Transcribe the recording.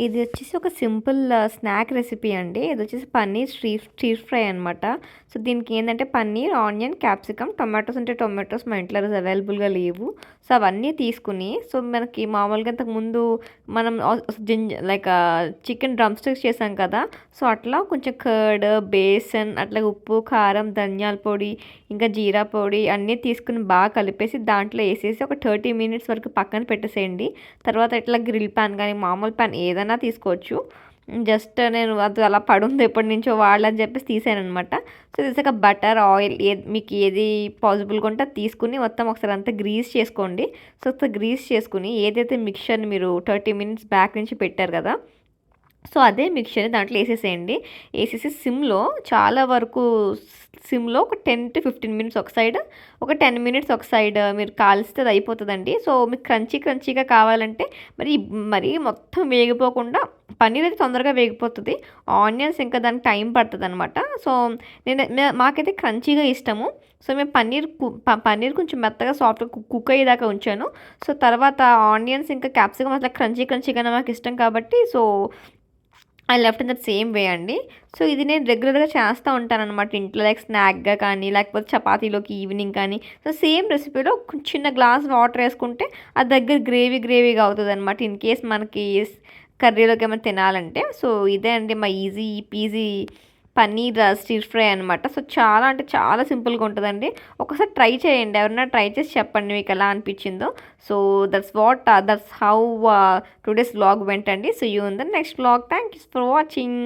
ఇది వచ్చేసి ఒక సింపుల్ స్నాక్ రెసిపీ అండి. ఇది వచ్చేసి పన్నీర్ స్ట్రీట్ ఫ్రై అనమాట. సో దీనికి ఏంటంటే పన్నీర్, ఆనియన్, క్యాప్సికమ్, టొమాటోస్ అంటే టొమాటోస్ మా ఇంట్లో అవైలబుల్గా లేవు. సో అవన్నీ తీసుకుని, సో మనకి మామూలుగా ఇంతకుముందు మనం లైక్ చికెన్ డ్రమ్ స్టిక్స్ చేసాం కదా, సో అట్లా కొంచెం కర్డ్, బేసన్, అట్లా ఉప్పు, కారం, ధనియాల పొడి, ఇంకా జీరా పొడి అన్నీ తీసుకుని బాగా కలిపేసి దాంట్లో వేసేసి ఒక 30 మినిట్స్ వరకు పక్కన పెట్టేసేయండి. తర్వాత ఇట్లా గ్రిల్ ప్యాన్ కానీ మామూలు ప్యాన్ ఏదైనా తీసుకోవచ్చు. జస్ట్ నేను అది అలా పడుంది ఎప్పటి నుంచో వాడాలని చెప్పేసి తీసానమాట. సో తీసాక బటర్, ఆయిల్ మీకు ఏది పాసిబుల్గా ఉంటే అది తీసుకుని మొత్తం ఒకసారి అంతా గ్రీస్ చేసుకోండి. సో గ్రీస్ చేసుకుని ఏదైతే మిక్చర్ని మీరు 30 మినిట్స్ బ్యాక్ నుంచి పెట్టారు కదా, సో అదే మిక్చర్ని దాంట్లో వేసేసేయండి. వేసేసి సిమ్లో చాలా వరకు సిమ్లో ఒక 10 to 15 మినిట్స్ ఒక సైడ్, ఒక 10 మినిట్స్ ఒక సైడ్ మీరు కాల్స్తే అది అయిపోతుందండి. సో మీకు క్రంచీగా కావాలంటే మరి మొత్తం వేగిపోకుండా, పన్నీర్ అయితే తొందరగా వేగిపోతుంది, ఆనియన్స్ ఇంకా దానికి టైం పడుతుంది అనమాట. సో మాకైతే క్రంచీగా ఇష్టము. సో మేము పన్నీర్ కొంచెం మెత్తగా సాఫ్ట్గా కుక్ అయ్యేదాకా ఉంచాను. సో తర్వాత ఆనియన్స్ ఇంకా క్యాప్సికమ్ అట్లా క్రంచీగా మాకు ఇష్టం కాబట్టి, so I left in that same way అండి. సో ఇది నేను రెగ్యులర్గా చేస్తూ ఉంటానన్నమాట ఇంట్లో, లైక్ స్నాక్గా కానీ లేకపోతే చపాతీలోకి ఈవినింగ్ కానీ. సో సేమ్ రెసిపీలో చిన్న గ్లాస్ వాటర్ వేసుకుంటే అది దగ్గర గ్రేవీగా అవుతుంది అనమాట, ఇన్ కేస్ మనకి కర్రీలోకి ఏమైనా తినాలంటే. సో ఇదే అండి మా easy PG paneer stir fry అనమాట. సో చాలా అంటే చాలా సింపుల్గా ఉంటుందండి. ఒకసారి ట్రై చేయండి, ఎవరైనా ట్రై చేసి చెప్పండి మీకు ఎలా అనిపించిందో. So that's how today's vlog went అండి. So you in the next vlog. Thank you for watching.